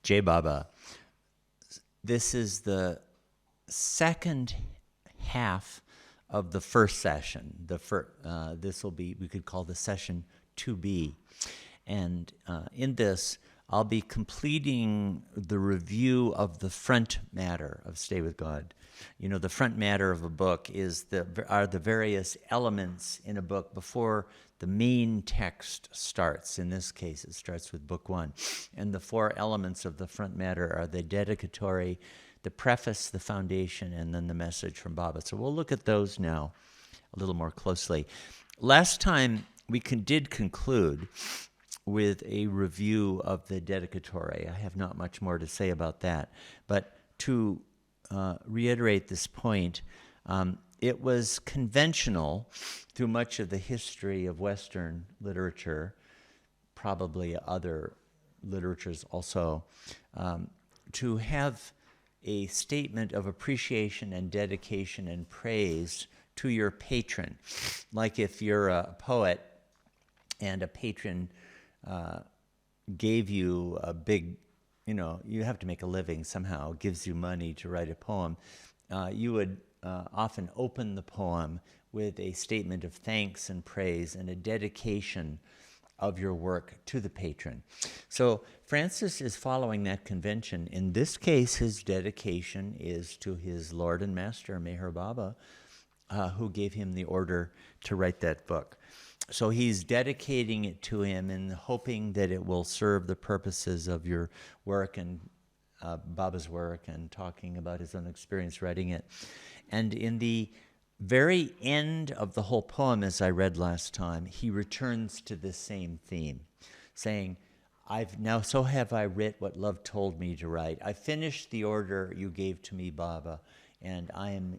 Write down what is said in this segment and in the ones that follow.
Jai Baba. This is the second half of the first session. This will be, we could call the session 2B. And in this, I'll be completing the review of the front matter of Stay With God. You know, the front matter of a book are the various elements in a book before the main text starts. In this case, it starts with book 1. And the 4 elements of the front matter are the dedicatory, the preface, the foundation, and then the message from Baba. So we'll look at those now a little more closely. Last time, we did conclude with a review of the dedicatory. I have not much more to say about that. But to reiterate this point, it was conventional through much of the history of Western literature, probably other literatures also, to have a statement of appreciation and dedication and praise to your patron. Like if you're a poet and a patron gave you a big, you have to make a living somehow, gives you money to write a poem, you would often open the poem with a statement of thanks and praise and a dedication of your work to the patron. So Francis is following that convention. In this case, his dedication is to his Lord and Master, Meher Baba, who gave him the order to write that book. So he's dedicating it to him and hoping that it will serve the purposes of your work and Baba's work, and talking about his own experience writing it. And in the very end of the whole poem, as I read last time, he returns to this same theme, saying, so have I writ what love told me to write. I finished the order you gave to me, Baba, and I am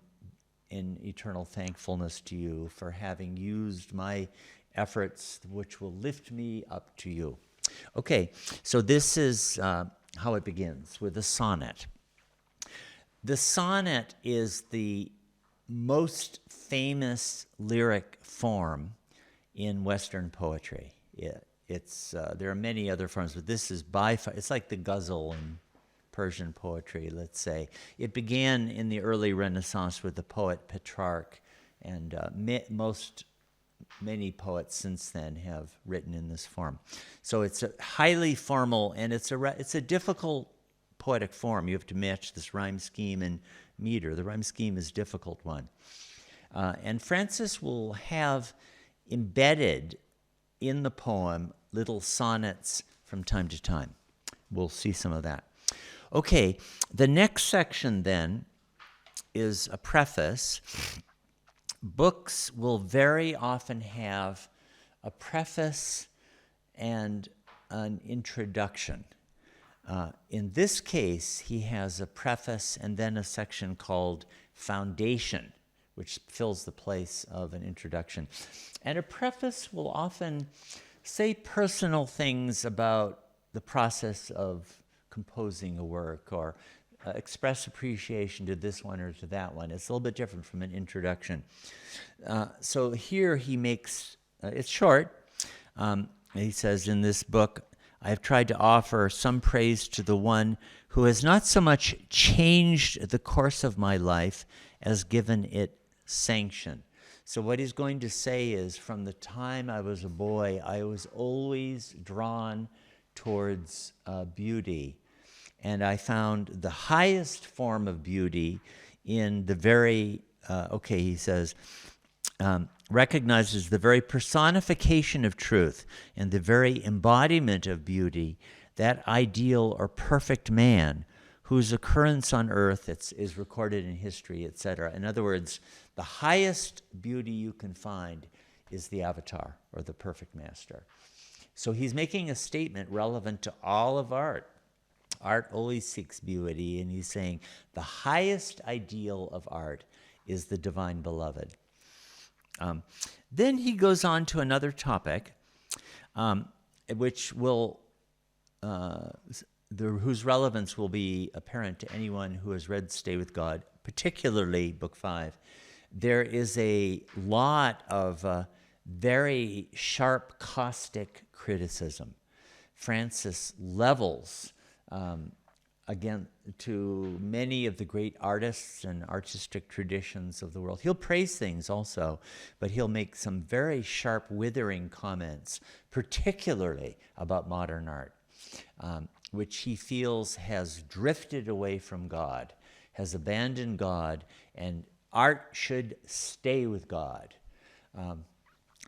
in eternal thankfulness to you for having used my efforts, which will lift me up to you. Okay, so this is how it begins, with a sonnet. The sonnet is the most famous lyric form in Western poetry. There are many other forms, but this is by far, it's like the ghazal in Persian poetry, let's say. It began in the early Renaissance with the poet Petrarch, and many poets since then have written in this form. So it's a highly formal, and it's a difficult poetic form. You have to match this rhyme scheme and meter. The rhyme scheme is a difficult one. And Francis will have embedded in the poem little sonnets from time to time. We'll see some of that. Okay, the next section then is a preface. Books will very often have a preface and an introduction. In this case, he has a preface and then a section called Foundation, which fills the place of an introduction. And a preface will often say personal things about the process of composing a work, or express appreciation to this one or to that one. It's a little bit different from an introduction. So here he makes, it's short. He says in this book, I have tried to offer some praise to the one who has not so much changed the course of my life as given it sanction. So what he's going to say is, from the time I was a boy, I was always drawn towards beauty. And I found the highest form of beauty in the very, he says, recognizes the very personification of truth and the very embodiment of beauty, that ideal or perfect man whose occurrence on earth is recorded in history, etc. In other words, the highest beauty you can find is the avatar, or the perfect master. So he's making a statement relevant to all of art. Art always seeks beauty, and he's saying the highest ideal of art is the divine beloved. Then he goes on to another topic, which will, whose relevance will be apparent to anyone who has read Stay With God, particularly Book 5. There is a lot of very sharp, caustic criticism. Francis levels again, to many of the great artists and artistic traditions of the world. He'll praise things also, but he'll make some very sharp, withering comments, particularly about modern art, which he feels has drifted away from God, has abandoned God, and art should stay with God.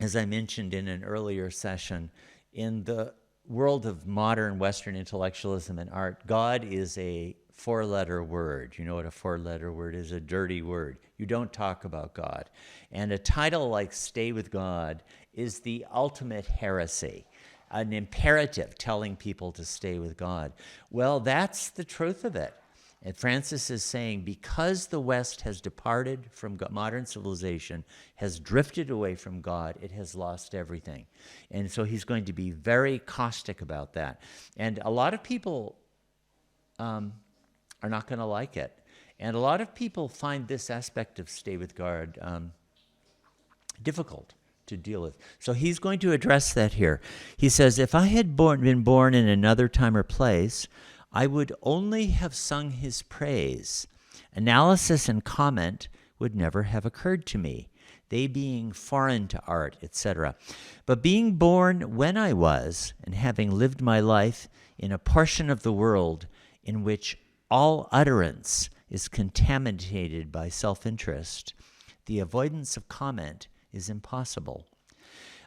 As I mentioned in an earlier session, in the world of modern Western intellectualism and art, God is a four-letter word. You know what a four-letter word is? A dirty word. You don't talk about God. And a title like Stay with God is the ultimate heresy, an imperative telling people to stay with God. Well, that's the truth of it. And Francis is saying, because the West has departed from modern civilization, has drifted away from God, it has lost everything. And so he's going to be very caustic about that. And a lot of people are not going to like it. And a lot of people find this aspect of Stay with God difficult to deal with. So he's going to address that here. He says, if I had been born in another time or place, I would only have sung his praise. Analysis and comment would never have occurred to me, they being foreign to art, etc. But being born when I was, and having lived my life in a portion of the world in which all utterance is contaminated by self-interest, the avoidance of comment is impossible.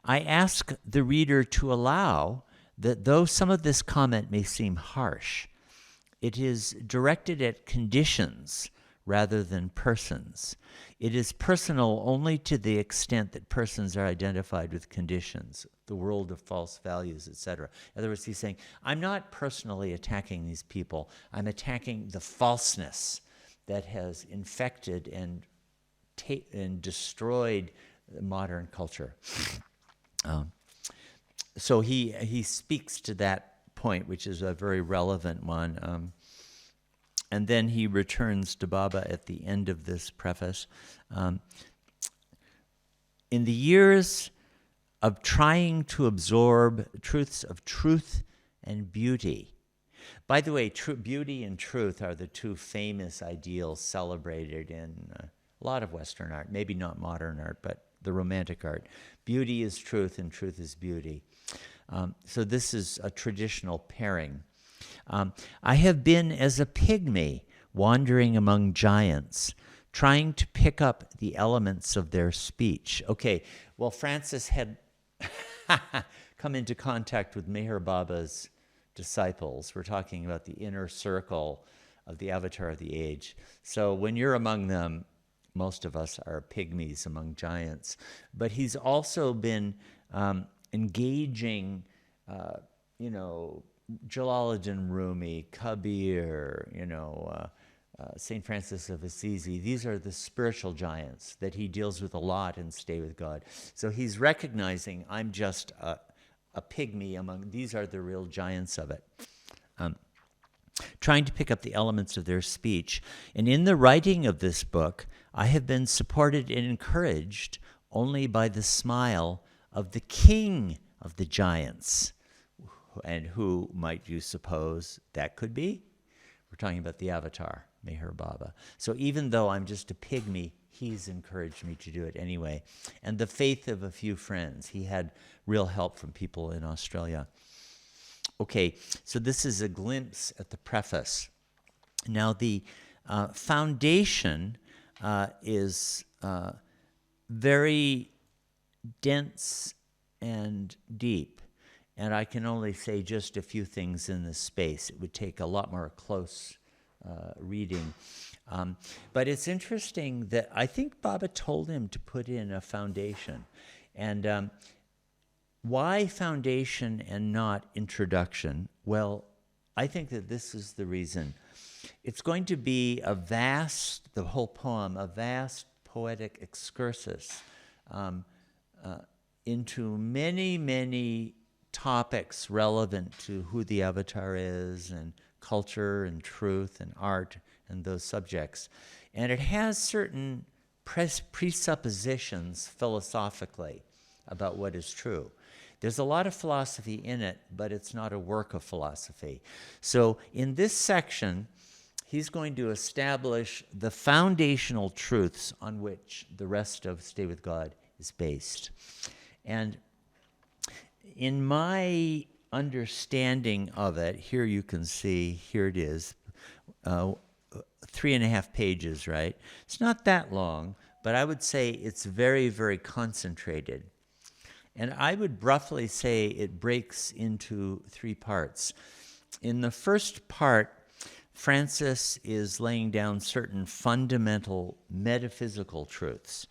I ask the reader to allow that though some of this comment may seem harsh, it is directed at conditions rather than persons. It is personal only to the extent that persons are identified with conditions, the world of false values, etc. In other words, he's saying, I'm not personally attacking these people. I'm attacking the falseness that has infected and destroyed modern culture. So he speaks to that point, which is a very relevant one. And then he returns to Baba at the end of this preface. In the years of trying to absorb truths of truth and beauty. By the way, beauty and truth are the two famous ideals celebrated in a lot of Western art, maybe not modern art, but the Romantic art. Beauty is truth and truth is beauty. So this is a traditional pairing. I have been as a pygmy wandering among giants, trying to pick up the elements of their speech. Okay, well, Francis had come into contact with Meher Baba's disciples. We're talking about the inner circle of the Avatar of the Age. So when you're among them, most of us are pygmies among giants. But he's also been engaging, Jalaluddin Rumi, Kabir, St. Francis of Assisi. These are the spiritual giants that he deals with a lot in Stay with God. So he's recognizing I'm just a pygmy among, these are the real giants of it. Trying to pick up the elements of their speech. And in the writing of this book, I have been supported and encouraged only by the smile of the king of the giants. And who might you suppose that could be? We're talking about the Avatar, Meher Baba. So even though I'm just a pygmy, he's encouraged me to do it anyway. And the faith of a few friends. He had real help from people in Australia. Okay, so this is a glimpse at the preface. Now the foundation is very dense and deep. And I can only say just a few things in this space. It would take a lot more close reading. But it's interesting that I think Baba told him to put in a foundation. And why foundation and not introduction? Well, I think that this is the reason. It's going to be the whole poem, a vast poetic excursus into many, many topics relevant to who the Avatar is and culture and truth and art and those subjects. And it has certain presuppositions philosophically about what is true. There's a lot of philosophy in it, but it's not a work of philosophy. So in this section, he's going to establish the foundational truths on which the rest of Stay With God is based. And in my understanding of it, here you can see, here it is, 3.5 pages, right? It's not that long, but I would say it's very, very concentrated. And I would roughly say it breaks into 3 parts. In the first part, Francis is laying down certain fundamental metaphysical truths.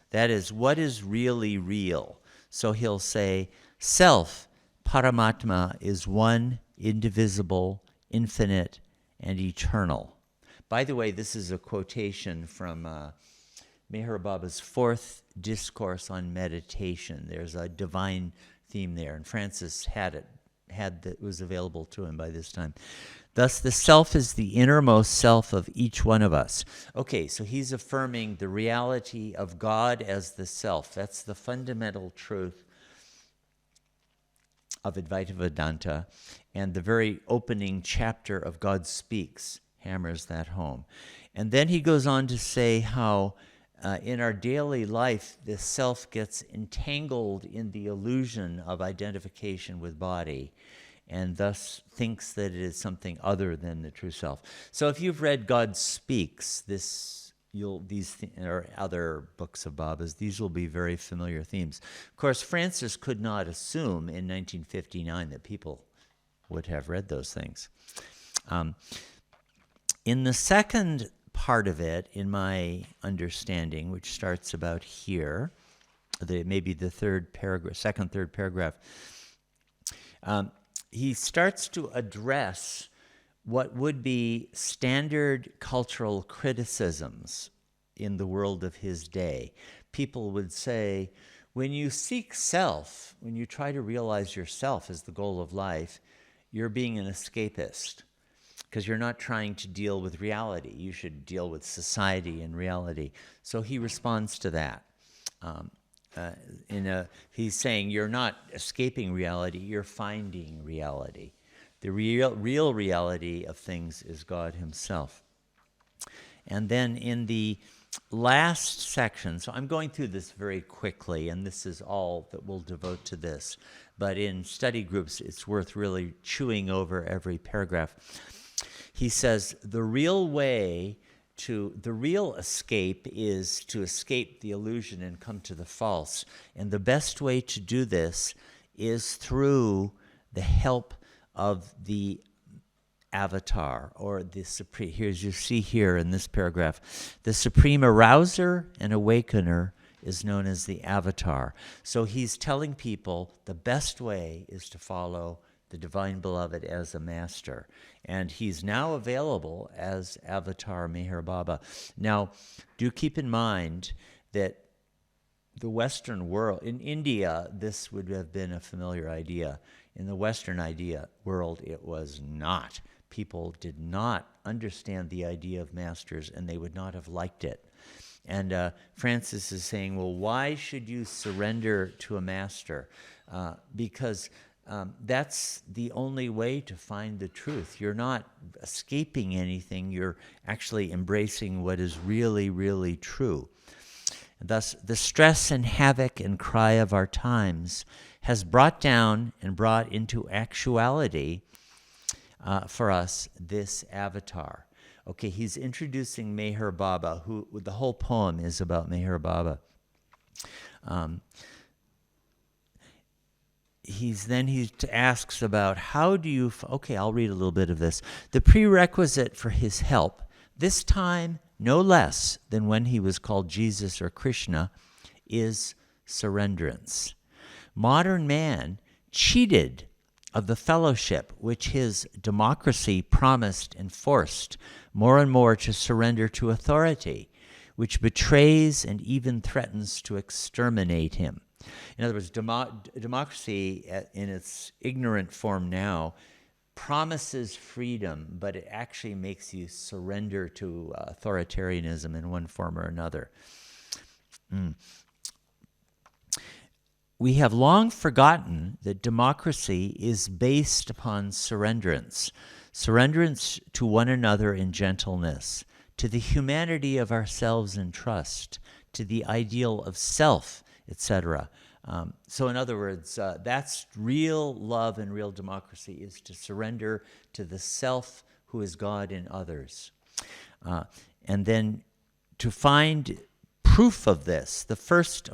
That is, what is really real? So he'll say, self, Paramatma, is one, indivisible, infinite, and eternal. By the way, this is a quotation from Meher Baba's 4th discourse on meditation. There's a divine theme there, and Francis was available to him by this time. Thus, the self is the innermost self of each one of us. Okay, so he's affirming the reality of God as the self. That's the fundamental truth of Advaita Vedanta, and the very opening chapter of God Speaks hammers that home. And then he goes on to say how in our daily life, the self gets entangled in the illusion of identification with body, and thus thinks that it is something other than the true self. So if you've read God Speaks, or other books of Baba's, these will be very familiar themes. Of course, Francis could not assume in 1959 that people would have read those things. In the second part of it, in my understanding, which starts about here, maybe the third paragraph, third paragraph, he starts to address what would be standard cultural criticisms in the world of his day. People would say, when you seek self, when you try to realize yourself as the goal of life, you're being an escapist, because you're not trying to deal with reality. You should deal with society and reality. So he responds to that. He's saying you're not escaping reality, you're finding reality. The real reality of things is God himself. And then in the last section, so I'm going through this very quickly, and this is all that we'll devote to this, but in study groups, it's worth really chewing over every paragraph. He says, the real escape is to escape the illusion and come to the false. And the best way to do this is through the help of the avatar, or the supreme. Here's, you see here in this paragraph, the supreme arouser and awakener is known as the avatar. So he's telling people the best way is to follow the Divine Beloved as a master. And he's now available as Avatar Meher Baba. Now, do keep in mind that the Western world, in India, this would have been a familiar idea. In the Western world, it was not. People did not understand the idea of masters, and they would not have liked it. And Francis is saying, well, why should you surrender to a master? Because that's the only way to find the truth. You're not escaping anything. You're actually embracing what is really, really true. And thus, the stress and havoc and cry of our times has brought down and brought into actuality for us this avatar. Okay, he's introducing Meher Baba, who the whole poem is about Meher Baba. He asks about how do you, okay, I'll read a little bit of this. The prerequisite for his help, this time no less than when he was called Jesus or Krishna, is surrenderance. Modern man cheated of the fellowship which his democracy promised and forced more and more to surrender to authority, which betrays and even threatens to exterminate him. In other words, democracy in its ignorant form now promises freedom, but it actually makes you surrender to authoritarianism in one form or another. we have long forgotten that democracy is based upon surrenderance to one another in gentleness, to the humanity of ourselves in trust, to the ideal of self, etc. So in other words, that's real love and real democracy, is to surrender to the self who is God in others. And then to find proof of this, the first,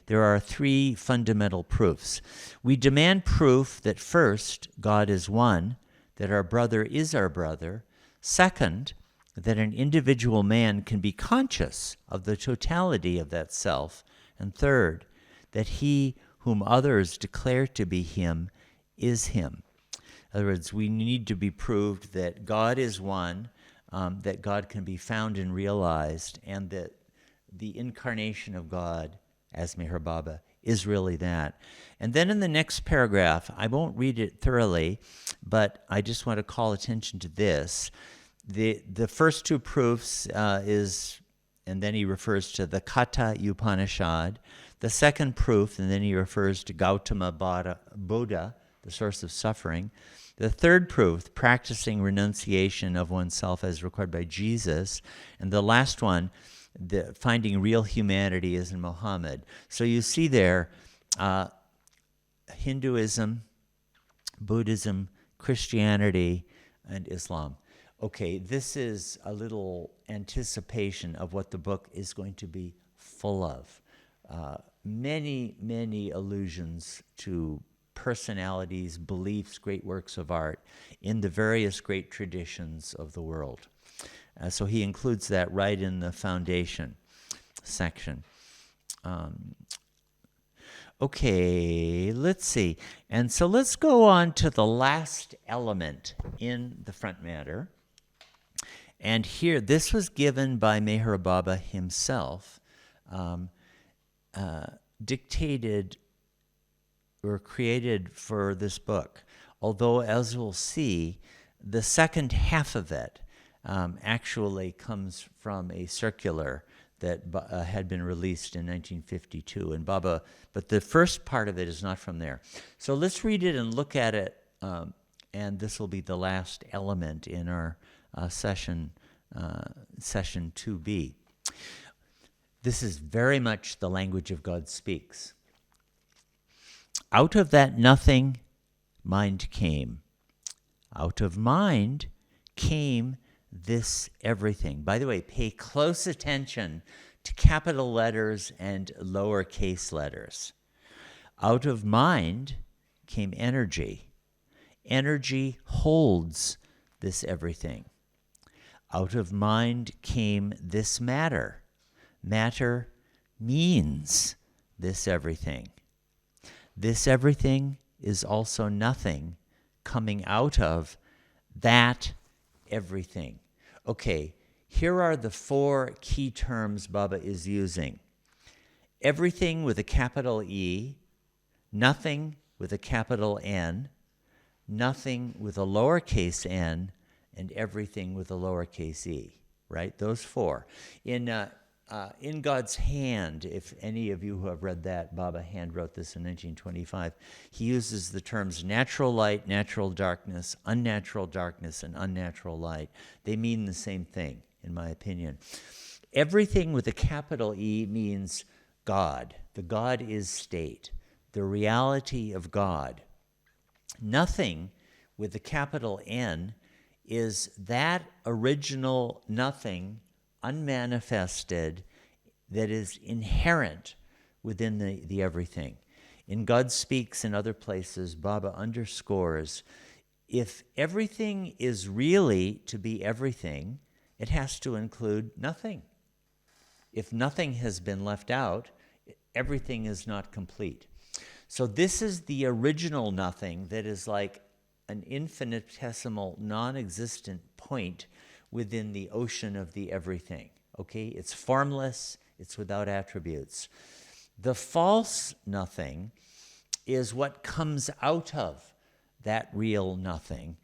there are three fundamental proofs. We demand proof that first, God is one, that our brother is our brother. Second, that an individual man can be conscious of the totality of that self. And third, that he whom others declare to be him is him. In other words, we need to be proved that God is one, that God can be found and realized, and that the incarnation of God as Meherabad is really that. And then in the next paragraph, I won't read it thoroughly, but I just want to call attention to this. The first two proofs is, and then he refers to the Katha Upanishad. The second proof, and then he refers to Gautama Buddha, the source of suffering. The third proof, practicing renunciation of oneself as required by Jesus. And the last one, the finding real humanity, is in Muhammad. So you see there, Hinduism, Buddhism, Christianity, and Islam. Okay, this is a little anticipation of what the book is going to be full of. Many, many allusions to personalities, beliefs, great works of art in the various great traditions of the world. So he includes that right in the foundation section. Okay, let's see. And so let's go on to the last element in the front matter. And here, this was given by Meherabad himself, dictated or created for this book. Although, as we'll see, the second half of it actually comes from a circular that had been released in 1952. And but the first part of it is not from there. So let's read it and look at it, and this will be the last element in our session 2B. This is very much the language of God speaks. Out of that nothing, mind came. Out of mind came this everything. By the way, pay close attention to capital letters and lowercase letters. Out of mind came energy. Energy holds this everything. Out of mind came this matter. Matter means this everything. This everything is also nothing coming out of that everything. Okay, here are the four key terms Baba is using. Everything with a capital E, nothing with a capital N, nothing with a lowercase n, and everything with a lowercase e, right? Those four. In God's Hand, if any of you who have read that, Baba hand wrote this in 1925, he uses the terms natural light, natural darkness, and unnatural light. They mean the same thing, in my opinion. Everything with a capital E means God. The God is state, the reality of God. Nothing with a capital N is that original nothing, unmanifested, that is inherent within the everything. In God Speaks and other places, Baba underscores, if everything is really to be everything, it has to include nothing. If nothing has been left out, everything is not complete. So this is the original nothing that is like an infinitesimal, non-existent point within the ocean of the everything. Okay, it's formless, it's without attributes. The false nothing is what comes out of that real nothing,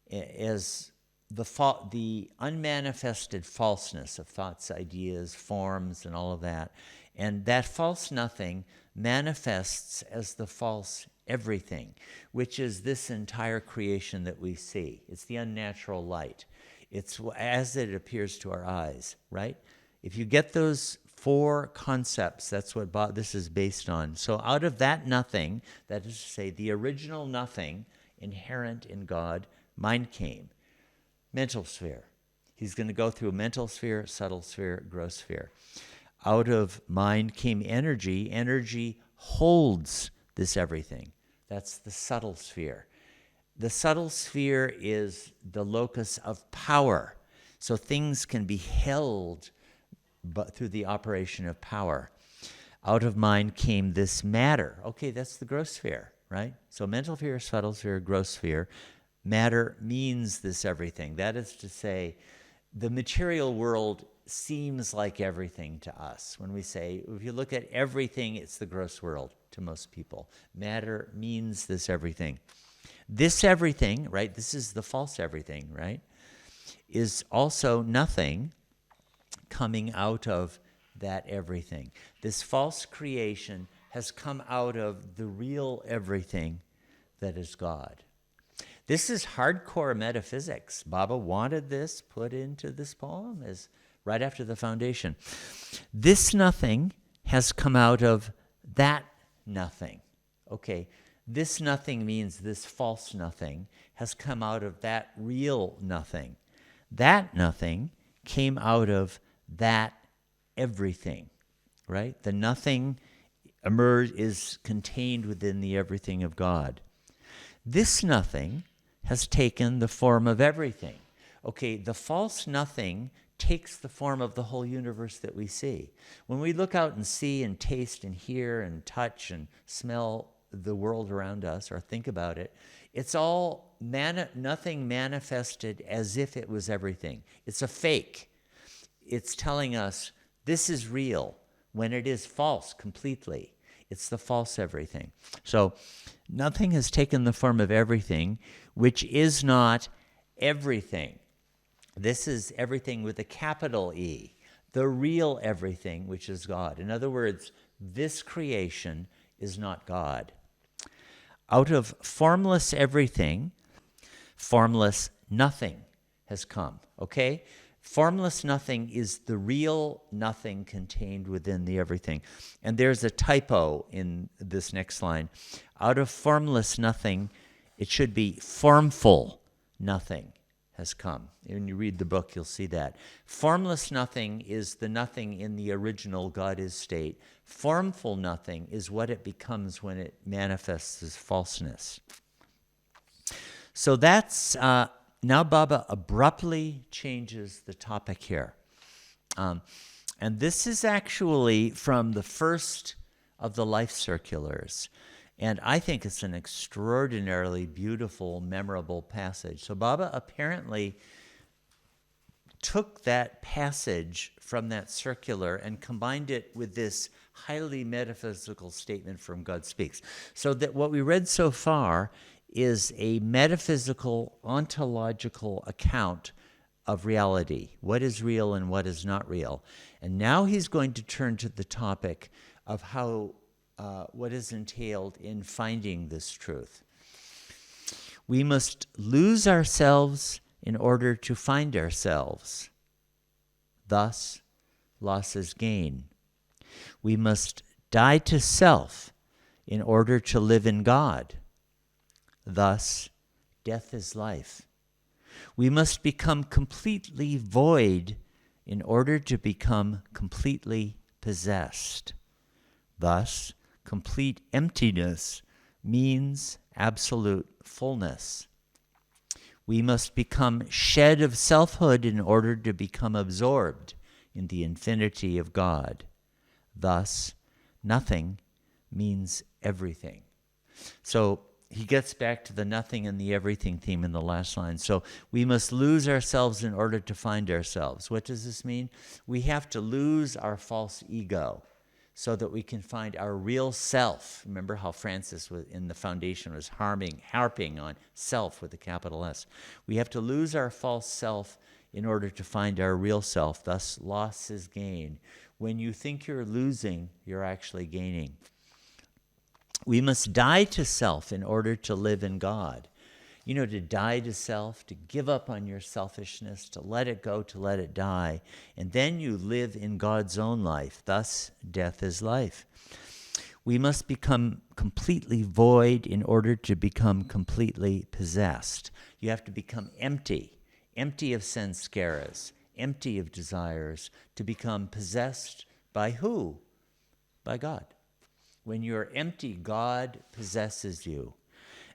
as the unmanifested falseness of thoughts, ideas, forms, and all of that. And that false nothing manifests as the false everything, which is this entire creation that we see. It's the unnatural light. It's as it appears to our eyes, right? If you get those four concepts, that's what this is based on. So out of that nothing, that is to say, the original nothing inherent in God, mind came. Mental sphere. He's going to go through mental sphere, subtle sphere, gross sphere. Out of mind came energy. Energy holds this everything. That's the subtle sphere. The subtle sphere is the locus of power. So things can be held but through the operation of power. Out of mind came this matter. Okay, that's the gross sphere, right? So mental sphere, subtle sphere, gross sphere. Matter means this everything. That is to say, the material world seems like everything to us. When we say, if you look at everything, it's the gross world to most people. Matter means this everything. This everything, right, this is the false everything, right, is also nothing coming out of that everything. This false creation has come out of the real everything that is God. This is hardcore metaphysics. Baba wanted this put into this poem as right after the foundation. This nothing has come out of that nothing. Okay, this nothing means this false nothing has come out of that real nothing. That nothing came out of that everything, right? The nothing is contained within the everything of God. This nothing has taken the form of everything. Okay, the false nothing takes the form of the whole universe that we see. When we look out and see and taste and hear and touch and smell the world around us or think about it, it's all nothing manifested as if it was everything. It's a fake. It's telling us this is real when it is false completely. It's the false everything. So nothing has taken the form of everything, which is not everything. This is everything with a capital E, the real everything, which is God. In other words, this creation is not God. Out of formless everything, formless nothing has come, okay? Formless nothing is the real nothing contained within the everything. And there's a typo in this next line. Out of formless nothing, it should be formful nothing has come. When you read the book, you'll see that. Formless nothing is the nothing in the original God is state. Formful nothing is what it becomes when it manifests as falseness. So that's... Now Baba abruptly changes the topic here. And this is actually from the first of the life circulars. And I think it's an extraordinarily beautiful, memorable passage. So Baba apparently took that passage from that circular and combined it with this highly metaphysical statement from God Speaks. So that what we read so far is a metaphysical, ontological account of reality. What is real and what is not real. And now he's going to turn to the topic of how what is entailed in finding this truth. We must lose ourselves in order to find ourselves. Thus, loss is gain. We must die to self in order to live in God. Thus, death is life. We must become completely void in order to become completely possessed. Thus, complete emptiness means absolute fullness. We must become shed of selfhood in order to become absorbed in the infinity of God. Thus, nothing means everything. So, he gets back to the nothing and the everything theme in the last line. So we must lose ourselves in order to find ourselves. What does this mean? We have to lose our false ego so that we can find our real self. Remember how Francis in the foundation was harping on self with a capital S. We have to lose our false self in order to find our real self. Thus, loss is gain. When you think you're losing, you're actually gaining. We must die to self in order to live in God. You know, to die to self, to give up on your selfishness, to let it go, to let it die. And then you live in God's own life. Thus, death is life. We must become completely void in order to become completely possessed. You have to become empty of samskaras, empty of desires, to become possessed by who? By God. When you're empty, God possesses you.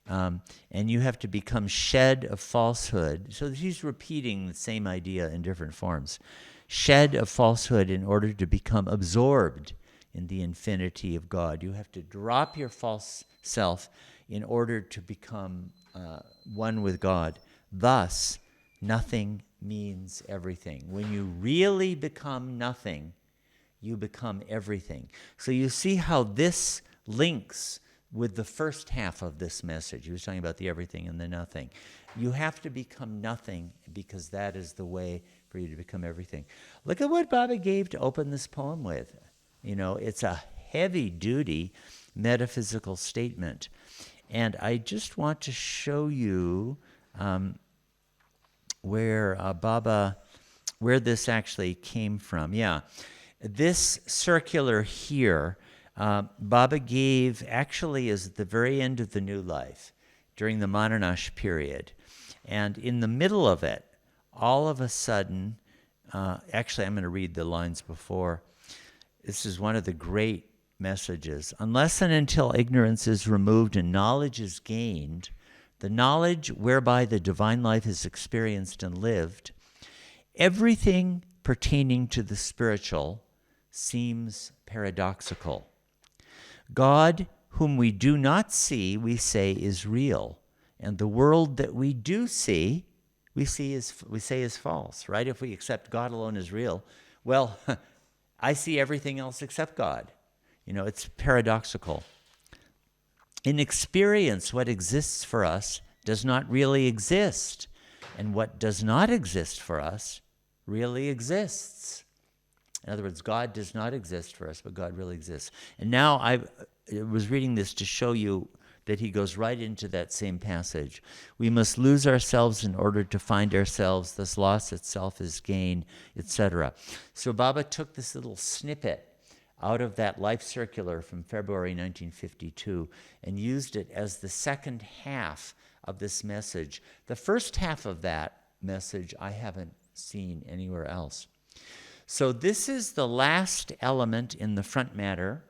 And you have to become shed of falsehood. So he's repeating the same idea in different forms. Shed of falsehood in order to become absorbed in the infinity of God. You have to drop your false self in order to become one with God. Thus, nothing means everything. When you really become nothing, you become everything. So you see how this links with the first half of this message. He was talking about the everything and the nothing. You have to become nothing because that is the way for you to become everything. Look at what Baba gave to open this poem with. You know, it's a heavy-duty metaphysical statement. And I just want to show you where this actually came from. Yeah. This circular here, Baba gave actually is at the very end of the New Life, during the Mananash period. And in the middle of it, all of a sudden, actually I'm going to read the lines before. This is one of the great messages. Unless and until ignorance is removed and knowledge is gained, the knowledge whereby the divine life is experienced and lived, everything pertaining to the spiritual seems paradoxical. God, whom we do not see, we say is real, and the world that we do see, we say is false, right? If we accept God alone as real, well, I see everything else except God. You know, it's paradoxical. In experience, what exists for us does not really exist, and what does not exist for us really exists. In other words, God does not exist for us, but God really exists. And now I was reading this to show you that he goes right into that same passage. We must lose ourselves in order to find ourselves, thus loss itself is gain, etc. So Baba took this little snippet out of that Life Circular from February 1952 and used it as the second half of this message. The first half of that message I haven't seen anywhere else. So this is the last element in the front matter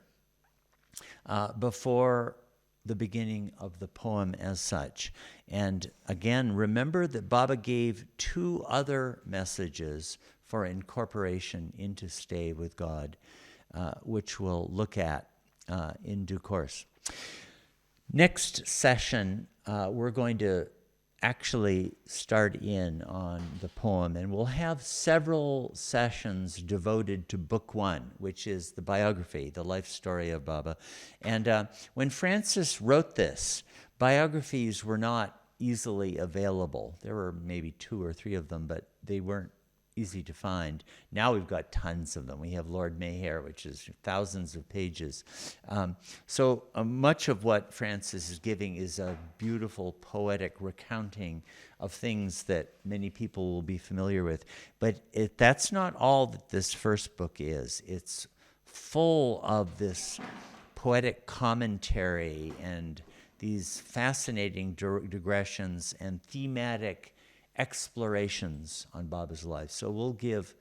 before the beginning of the poem as such. And again, remember that Baba gave two other messages for incorporation into stay with God, which we'll look at in due course. Next session, we're going to actually start in on the poem, and we'll have several sessions devoted to book one, which is the biography, the life story of Baba. And when Francis wrote this, biographies were not easily available. There were maybe 2 or 3 of them, but they weren't easy to find. Now we've got tons of them. We have Lord Meher, which is thousands of pages. So much of what Francis is giving is a beautiful poetic recounting of things that many people will be familiar with. But that's not all that this first book is. It's full of this poetic commentary and these fascinating digressions and thematic explorations on Baba's life. So we'll give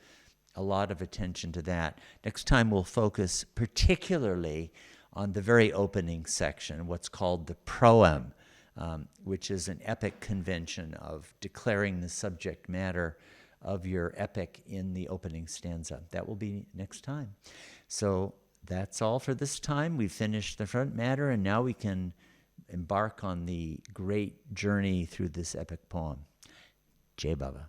a lot of attention to that. Next time we'll focus particularly on the very opening section, what's called the proem, which is an epic convention of declaring the subject matter of your epic in the opening stanza. That will be next time. So that's all for this time. We've finished the front matter, and now we can embark on the great journey through this epic poem. Jai Baba.